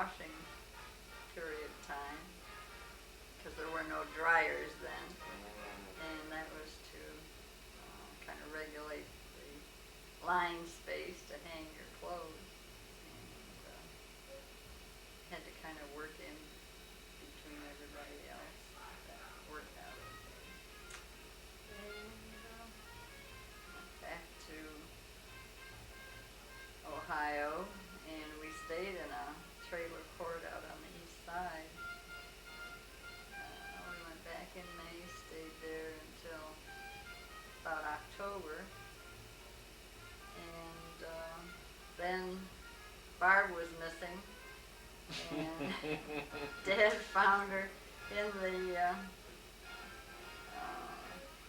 washing period time, because there were no dryers then, and that was to kind of regulate the line space to hang your clothes, and had to kind of work in between everybody else. That worked out okay. And back to Ohio, and we stayed in a trailer court out on the east side. We went back in May, stayed there until about October, and then Barb was missing, and Dad found her in the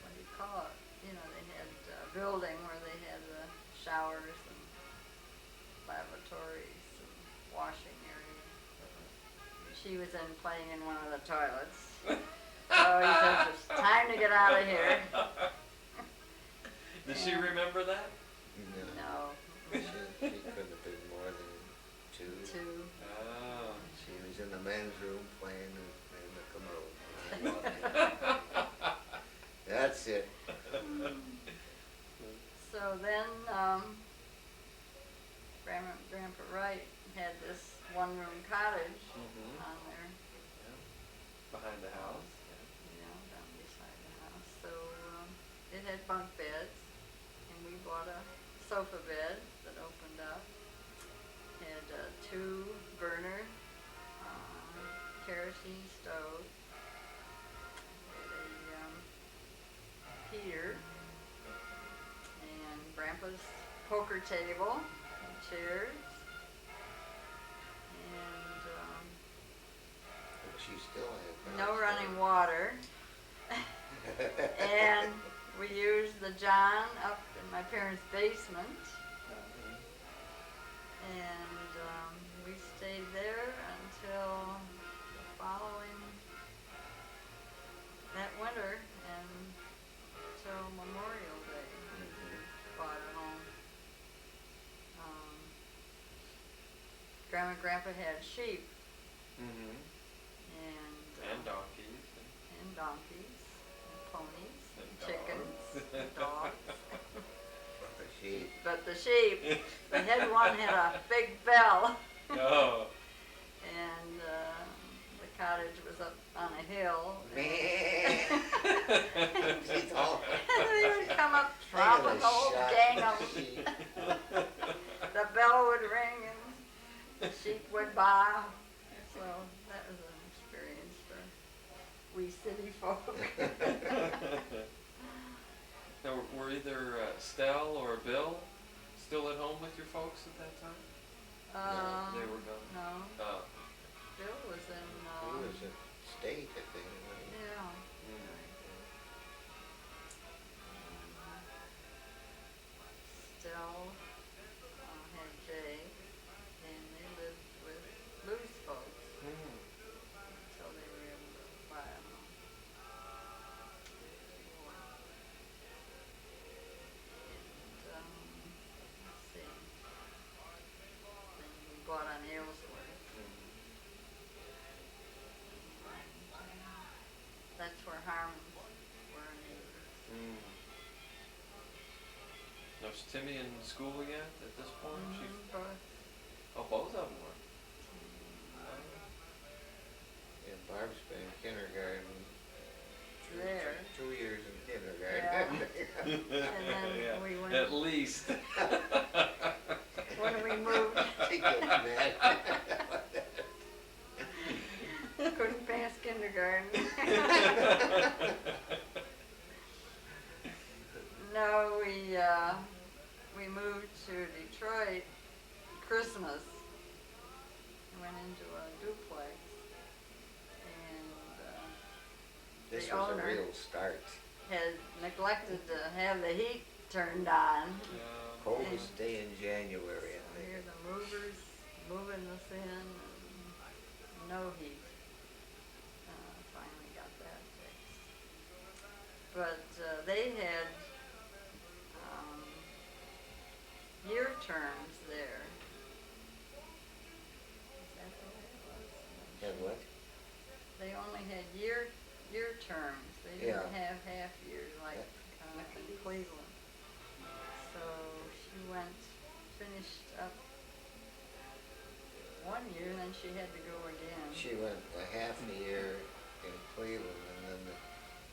what do you call it? You know, they had a building where they had the showers and lavatories and washing area. She was in playing in one of the toilets. So he says, it's time to get out of here. Does she remember that? No. She couldn't have been more than two. Oh. She was in the men's room playing in the commode. That's it. So then Grandpa Wright had this one-room cottage on there. Yeah. Behind the house. Down beside the house. So it had bunk beds, and we bought a sofa bed that opened up. Had a 2-burner kerosene stove. Had a heater, and Grandpa's poker table, and chairs, and But she still had no running water. And we used the John up in my parents' basement, and we stayed there until the following, that winter, and until Memorial Day. Bought a home. Grandma and Grandpa had sheep, And donkeys. and donkeys, and ponies, And chickens, and dogs. But But the sheep. the sheep, the head one had a big bell, Oh. and the cottage was up on a hill. She's all. And they would come up tromping the whole gang of them. The bell would ring and the sheep would baa. So that was an experience for we city folk. Now, were either Stell or Bill still at home with your folks at that time? They were gone. No, Oh. Bill was in. He was a state, I think. Yeah. Still had Jay, and they lived with Lou's folks until they were able to buy a home. And let's see. Then we bought on Aylesworth. That's where Harmons were neighbors. Now, was Timmy in school yet at this point? Both. Oh, both of them were. Yeah, Barb's been in kindergarten. There. 2 years in kindergarten. And then we went. At least. When we moved. She gets mad. Couldn't pass kindergarten. No, we moved to Detroit Christmas. Went into a duplex, and This the was a owner real start. had neglected to have the heat turned on. Coldest day in January, I Here think. the movers moving us in, and no heat. Finally got that fixed. But they had year terms there. Is that the way? only had year terms. They didn't Yeah. have half years like in Cleveland. So she finished up 1 year, and then she had to go again. She went a half a year in Cleveland, and then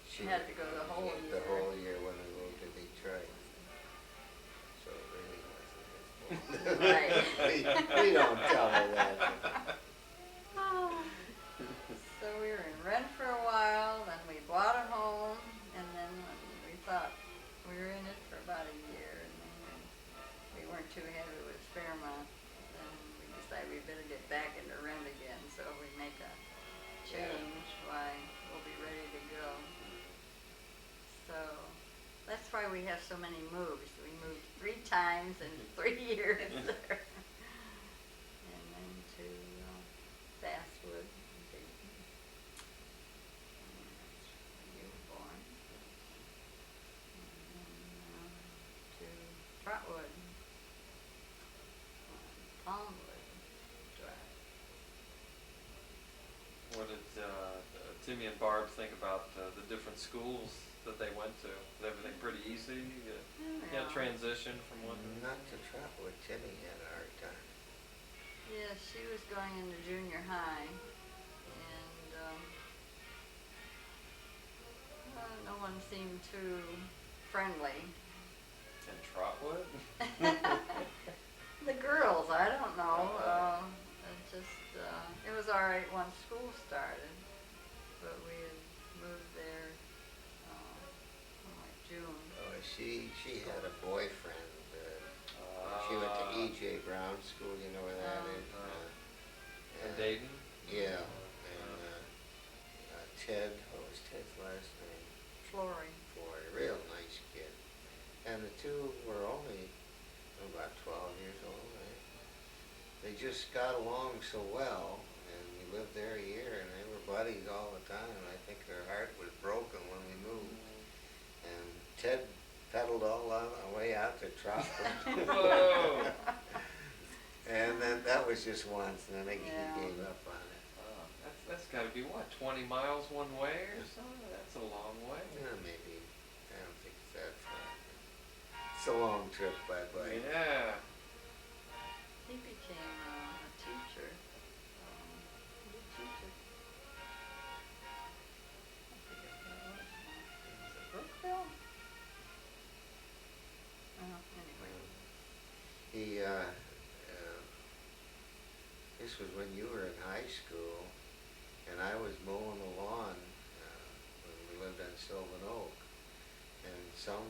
she had to go the whole the year. whole year when we moved to Detroit. So it really wasn't his fault. Right. we don't tell her that. So we were in rent for a while, then we bought a home, and then we thought we were in it for about a year, and then we weren't too happy with Fairmont. Then we decided we better get back into rent again, so if we make a change, why, we'll be ready to go. So that's why we have so many moves. We moved 3 times in 3 years. And then to Basswood, Dayton. And that's where you were born. And then to Trotwood, Palmwood Drive. What did Timmy and Barb think about the different schools that they went to? Was everything pretty easy? Yeah, transition from one. Not to travel with Timmy had a hard time. Yeah, she was going into junior high, and no one seemed too friendly. And Trotwood? The girls, I don't know. It was all right once school started, but we had moved there like June. Oh, she had a boyfriend. She went to E.J. Brown School. You know where that is? In Dayton? Yeah, and Ted. What was Ted's last name? Flory. Boy, real nice kid. And the two were only about 12 years old. Right? They just got along so well, and we lived there a year, and they were buddies all the time. I think their heart was broken when we moved. And Ted pedaled all the way out to Trotwood. Whoa! And then that was just once, and then he Yeah. gave up on it. That's got to be what, 20 miles one way or something? That's a long way. Yeah, maybe. I don't think it's that far. It's a long trip by bike. Yeah. He became a teacher. He was a teacher. I forget what it was now. Was it Brookville? Anyway. He, this was when you were in high school, and I was mowing the lawn when we lived on Sylvan Oak, and some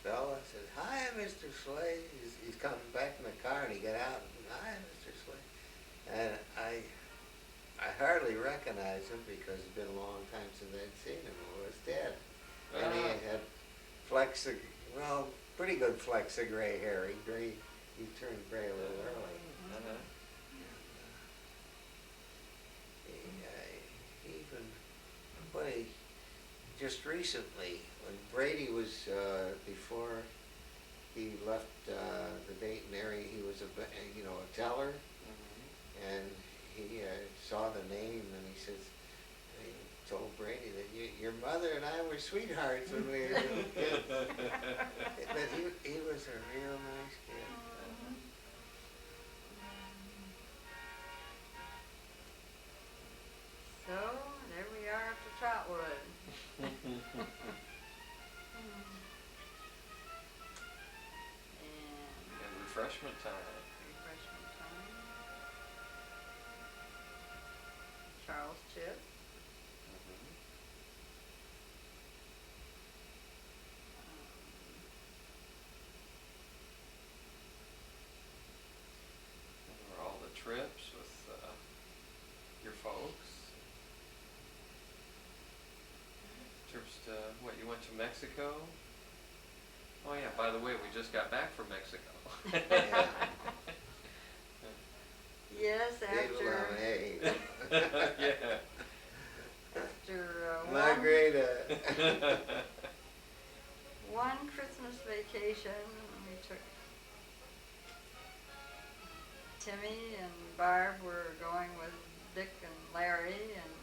fella said, "Hi, Mr. Schlee." He's coming back in the car, and he got out, and, "Hi, Mr. Schlee." And I hardly recognized him because it's been a long time since I'd seen him. It was Ted. And he had pretty good flecks of gray hair. He turned gray a little early. Just recently, when Brady was, before he left the Dayton area, he was a teller, and he saw the name, and he says, he told Brady that your mother and I were sweethearts when we were little kids. But he was a real nice kid. So, there we are up to Trotwood. And And refreshment time. refreshment time. Charles Chip. And were all the trips with your folks? Trips to, what, you went to Mexico? Oh yeah, by the way, we just got back from Mexico. Yeah. Yes, Viva la May. Yeah. after Margarita. one Christmas vacation, we took Timmy and Barb were going with Dick and Larry, and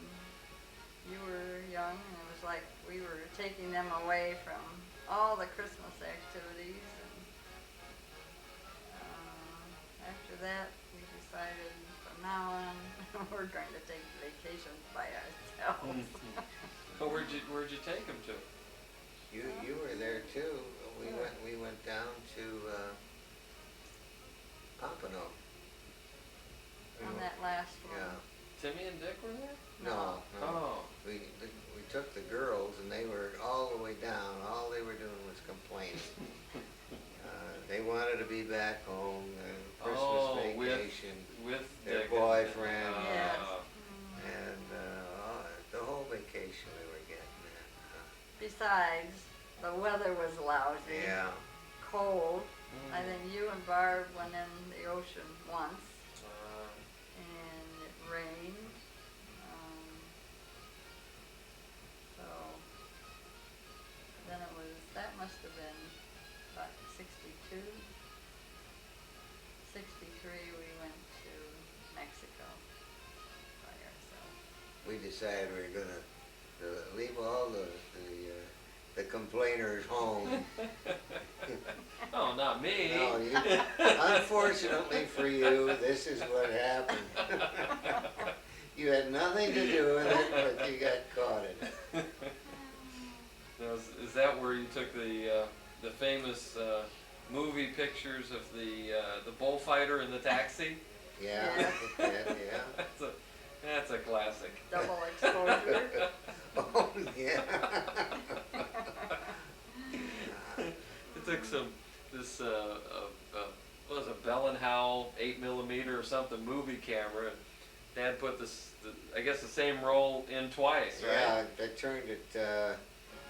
you were young, and it was like we were taking them away from all the Christmas activities. And after that, we decided from now on we're going to take vacations by ourselves. But where'd you take them to? You were there too. We went down to Pompano. On that last one. Yeah. Timmy and Dick were there? No. Oh. We took the girls and they were all the way down. All they were doing was complaining. They wanted to be back home. Christmas vacation with their Dick boyfriend. Yes. And the whole vacation they were getting that. Besides, the weather was lousy. Yeah. Cold. I think you and Barb went in the ocean once, and it rained. So then that must have been about 62, 63 we went to Mexico by ourselves. We decided we were gonna leave all the complainers home. Oh, not me. No, unfortunately for you, this is what happened. You had nothing to do with it, but you got caught in it. Now, is that where you took the famous movie pictures of the bullfighter in the taxi? Yeah. That's a classic. Double exposure. Oh, yeah. It took this what was it, Bell and Howell 8mm or something movie camera, and Dad put I guess the same roll in twice, right? Yeah, I turned it, you're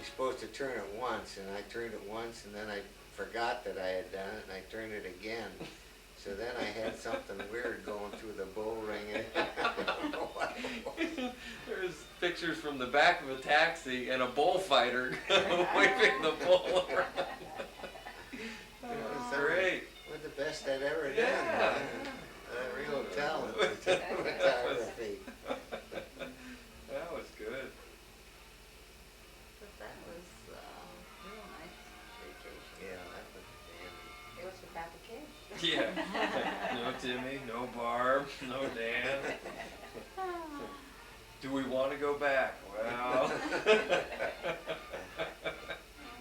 supposed to turn it once, and I turned it once, and then I forgot that I had done it, and I turned it again. So then I had something weird going through the bull ring. I don't know what it was. There's pictures from the back of a taxi and a bullfighter waving the bull around. That's great. What the best I'd ever done. Yeah. Real talent for photography. That was good. But that was real nice vacation. Yeah, that was dandy. It was without the kids. Yeah. No Timmy, no Barb, no Dan. Do we want to go back? Well.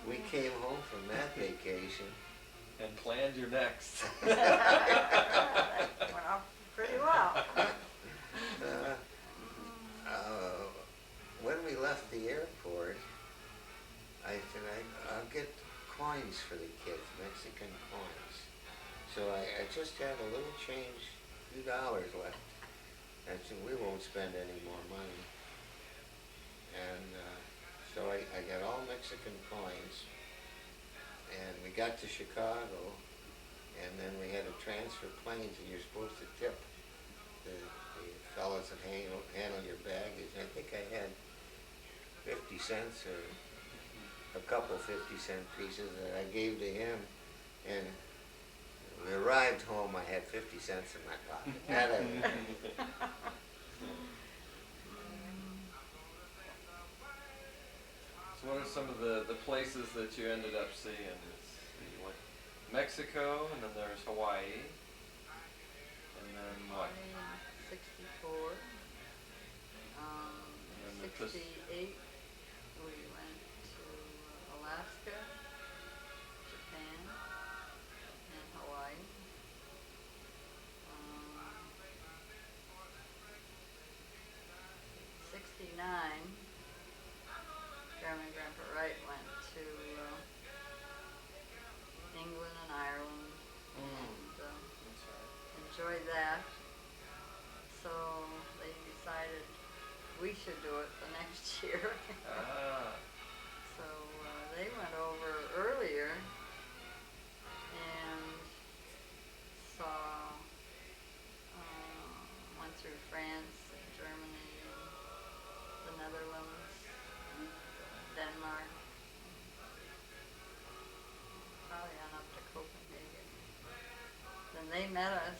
We came home from that vacation. And planned your next. That went off pretty well. When we left the airport, I said, I'll get coins for the kids, Mexican coins. So I just had a little change, $2 left. I said, we won't spend any more money. And so I got all Mexican coins. And we got to Chicago, and then we had to transfer planes, and you're supposed to tip the fellas that handle your baggage. I think I had 50 cents or a couple 50-cent pieces that I gave to him, and when we arrived home, I had 50 cents in my pocket. So what are some of the places that you ended up seeing? You went Mexico, and then there's Hawaii, and then what? 64. And then 68, we went to Alaska, Japan, and Hawaii. 69, Grandma and Grandpa Wright went to England and Ireland and That's right. enjoyed that. So they decided we should do it the next year. So they went over earlier and saw, went through France and Germany and the Netherlands, Denmark, probably on up to Copenhagen. Then they met us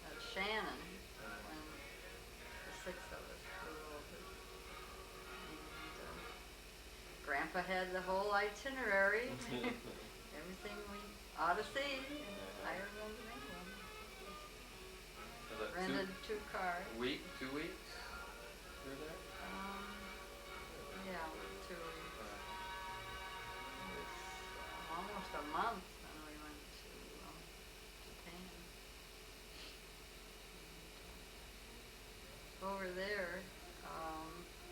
at Shannon when the 6 of us flew over. Grandpa had the whole itinerary, everything we ought to see, and hired them to make one. Was that Rented 2 cars. 2 weeks? Through there? Yeah, 2 weeks. It was almost a month when we went to Japan. Over there,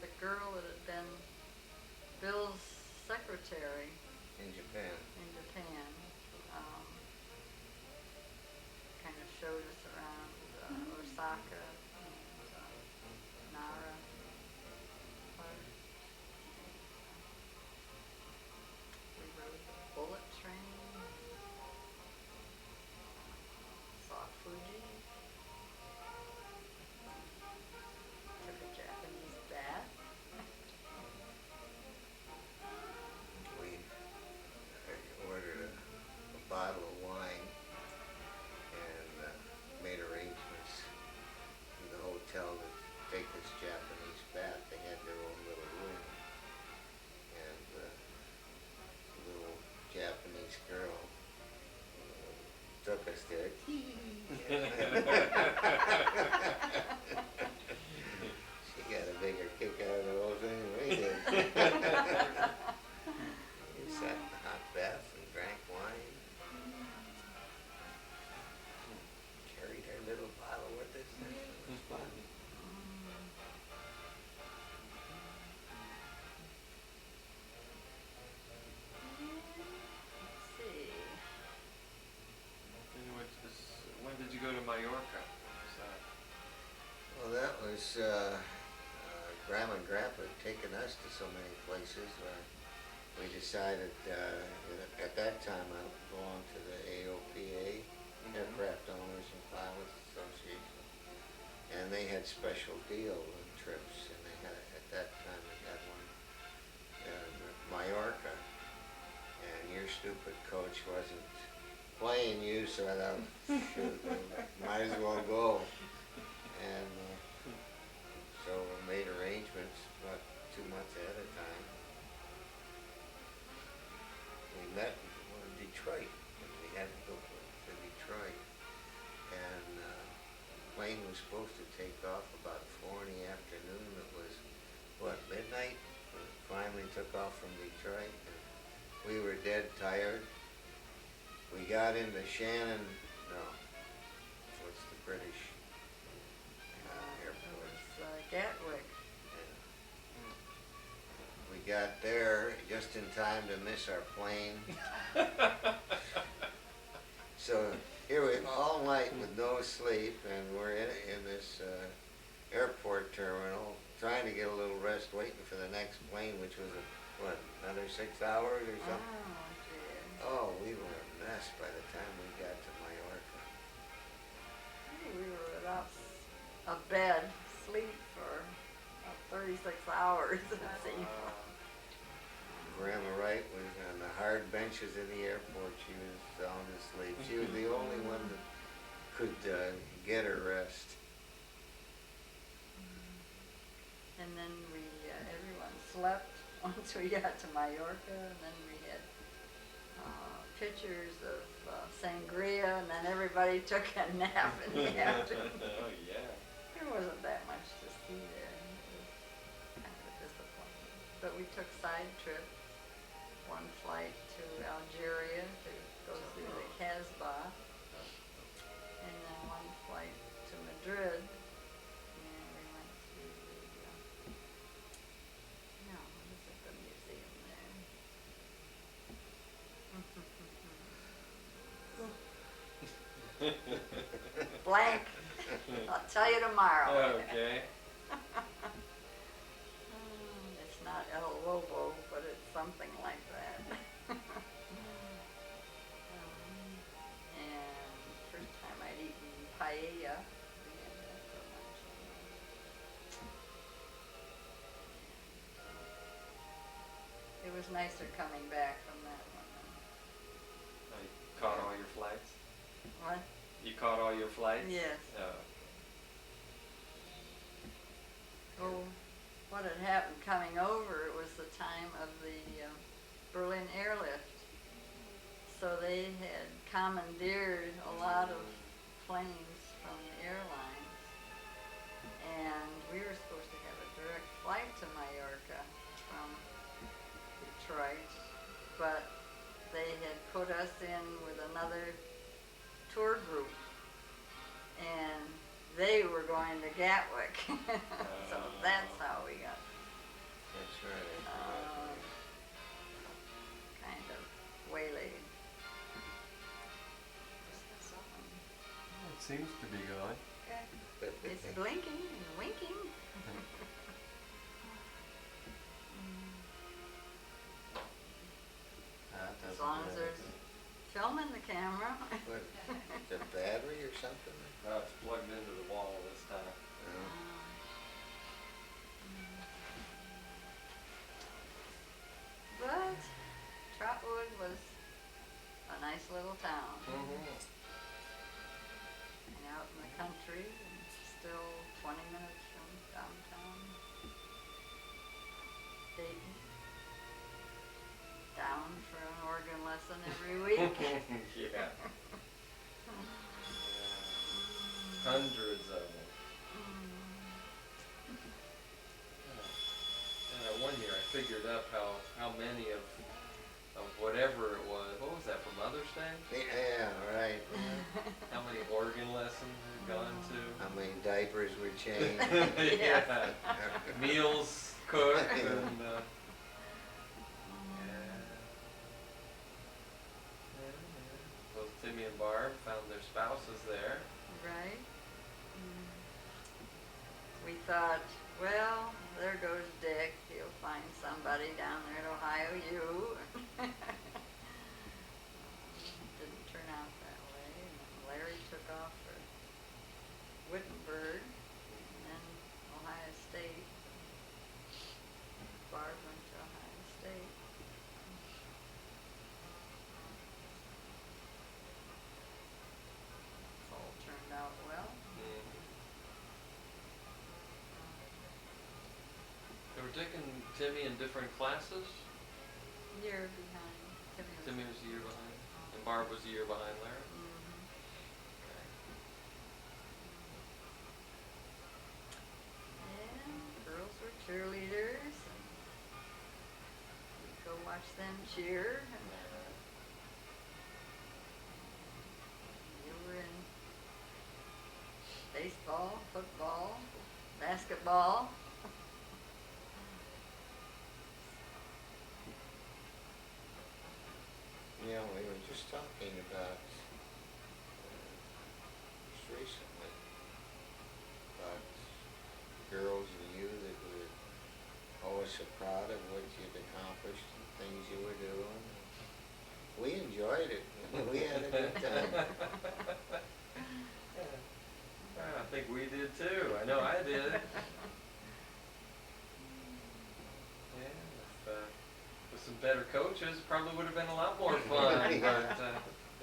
the girl that had been Bill's secretary In Japan. kind of showed us around Osaka and Nara Park. We rode the bullet train, saw Fuji, took a Japanese bath. We ordered a bottle of wine and made arrangements in the hotel to take this Japanese bath. They had their own little room, and the little Japanese girl took us there. She got a bigger kick out of the whole thing than we did. We sat in the hot bath and drank wine. Carried our little bottle with us. It was fun. Let's see. Anyway, when did you go to Mallorca? What was that? Well, that was Grandma and Grandpa had taken us to so many places where we decided at that time I belonged to the AOPA, Aircraft Owners and Pilots Association, and they had special deal on trips, and they had at that time they had one Mallorca, and your stupid coach wasn't playing you, so I thought, shoot, might as well go. And so we made arrangements about 2 months ahead of time. We met in Detroit, and we had to go to Detroit. And plane was supposed to take off about 4 in the afternoon. It was, midnight? We finally took off from Detroit, and we were dead tired. We got into Shannon, no, what's the British It airport? was Gatwick. Yeah. We got there just in time to miss our plane. So here we all night with no sleep, and we're in this airport terminal trying to get a little rest, waiting for the next plane, which was another 6 hours or something. Oh, dear. Oh, we were a mess by the time we got to Mallorca. We were without a bed, sleep for 36 hours, it seemed. Grandma Wright was on the hard benches in the airport. She was sound asleep. She was the only one that could get her rest. And then everyone slept once we got to Mallorca, and then we had pictures of sangria, and then everybody took a nap in the afternoon. Oh, yeah. There wasn't that much to see there. It was kind of a disappointment. But we took side trips. One flight to Algeria to go through the Casbah, and then one flight to Madrid, and we went to what is it, the museum there? Blank. I'll tell you tomorrow. Okay. It's not El Lobo, but it's something like that. And first time I'd eaten paella. We had that for lunch. It was nicer coming back from that one. You caught all your flights? What? You caught all your flights? Yes. Oh. Oh, what had happened coming over, it was the time of the Berlin Airlift. So they had commandeered a lot of planes from the airlines, and we were supposed to have a direct flight to Mallorca from Detroit, but they had put us in with another tour group, and they were going to Gatwick. So that's how we got That's right. kind of waylaid. It seems to be going. It's blinking and winking. As long as there's film in the camera. What, the battery or something? It's plugged into the wall this time. But Trotwood was a nice little town. And out in the country, and still 20 minutes from downtown Dayton. Down for an organ lesson every week. Yeah. Hundreds of them. One year I figured up how many of whatever it was. What was that, for Mother's Day? Yeah, right. How many organ lessons we've gone to? How many diapers were changed? Yeah. Meals cooked and both Timmy and Barb found their spouses there. Right? We thought, well, there goes Dick. He'll find somebody down there at Ohio U. Didn't turn out that way. And then Larry took off for Wittenberg, and then Ohio State. Barb went to Ohio State. It's all turned out well. They were Dick and Timmy in different classes. Year behind. Timmy was a year behind, and Barb was a year behind Larry. And girls were cheerleaders, and we'd go watch them cheer. And you were in baseball, football, basketball. You know, we were just talking about just recently about girls and you that were always so proud of what you'd accomplished and things you were doing. We enjoyed it. We had a good time. I think we did too. I know I did. With some better coaches, probably would have been a lot more fun. But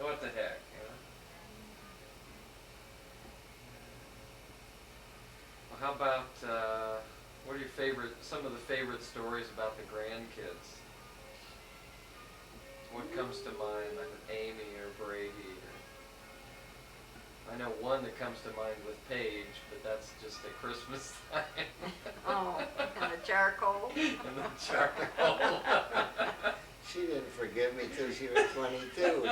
what the heck, you know? Well, how about what are some of the favorite stories about the grandkids? What comes to mind, like with Amy or Brady? I know one that comes to mind with Paige, but that's just at Christmas time. Oh, and the charcoal. And the charcoal. She didn't forgive me till she was 22.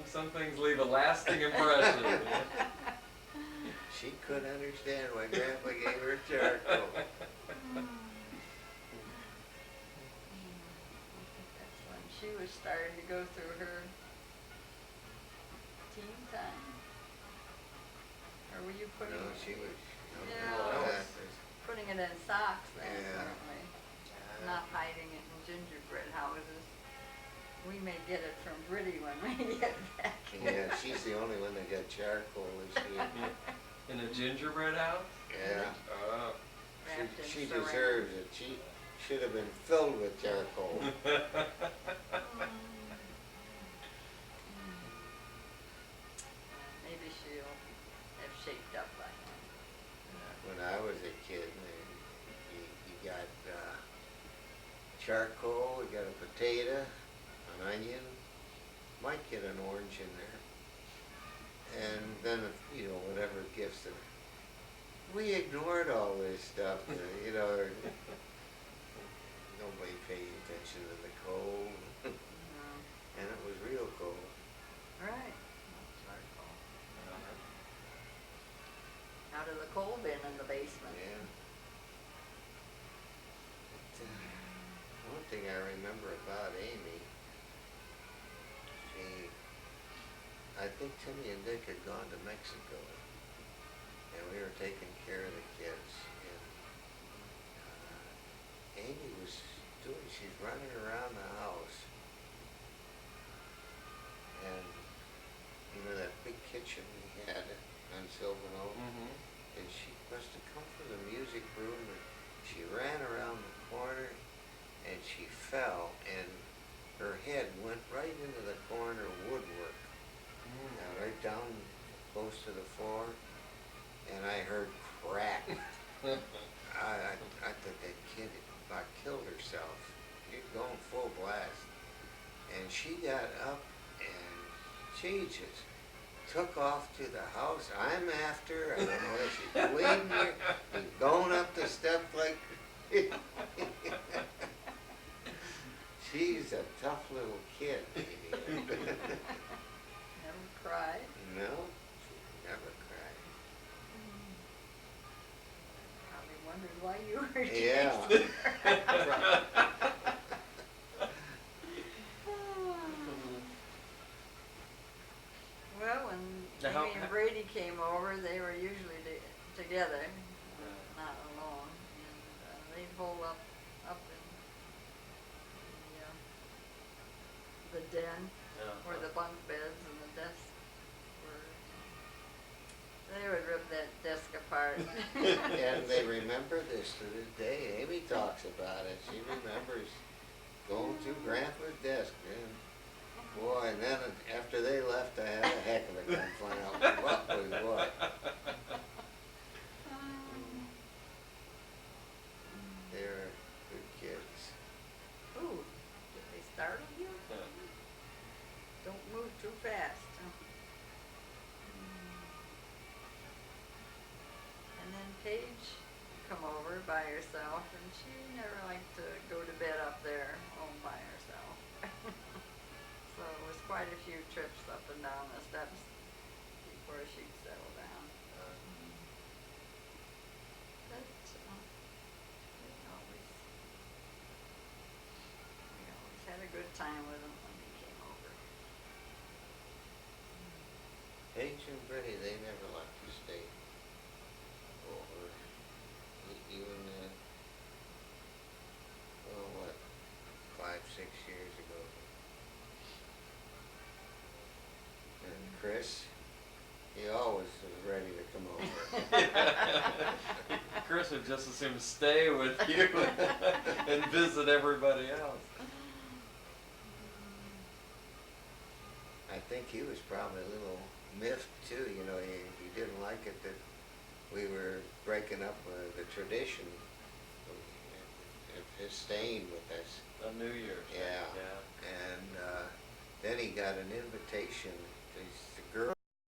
Some things leave a lasting impression. She couldn't understand why Grandpa gave her charcoal. That's when she was starting to go through her teen time. Or were you putting? No, she was. Yeah, putting it in socks then, Yeah. apparently. Not hiding it in gingerbread houses. We may get it from Britty when we get back here. Yeah, she's the only one that got charcoal this year. In a gingerbread house? Yeah. Wrapped in She saran. deserves it. She should have been filled with charcoal. Maybe she'll have shaped up by now. When I was a kid, you got charcoal, we got a potato, an onion, might get an orange in there. And then, you know, whatever gifts that we ignored all this stuff, you know, nobody paid attention to the cold, No. and it was real cold. Right. That's charcoal. Out of the coal bin in the basement. Yeah. But, one thing I remember about Amy, I think Timmy and Dick had gone to Mexico, and we were taking care of the kids, and Amy was she's running around the house, and you know that big kitchen we had on Sylvan Oak, and she must have come from the music room, and she ran around the corner, and she fell, and her head went right into the corner woodwork, right down close to the floor, and I heard crack. I thought that kid about killed herself. She was going full blast. And she got up and she just took off to the house. I'm after her. I don't know if she's bleeding her. She's going up the steps like... She's a tough little kid, Amy. Never cried. No, she never cried. Probably wondered why you were Yeah. chasing her. Well, when Now, how- Amy and Brady came over, they were usually together, not alone, and they'd hole up in the den where the bunk beds and the desks were. They would rip that desk apart. And they remember this to this day. Amy talks about it. She remembers going through Grandpa's desk, man. Boy, and then after they left, I had a heck of a time finding out what was what. They were good kids. Ooh, did they startle you? Don't move too fast. And then Paige come over by herself, and she never liked to go to bed up there all by herself. So it was quite a few trips up and down the steps before she'd settle down. But we always had a good time with them when they came over. Paige and Brady, they never liked to stay over. Even, 5, 6 years ago. And Chris, he always was ready to come over. Chris would just as soon stay with you and visit everybody else. I think he was probably a little miffed too, you know, he didn't like it that we were breaking up the tradition of his staying with us. On New Year's. Yeah. Yeah. And then he got an invitation to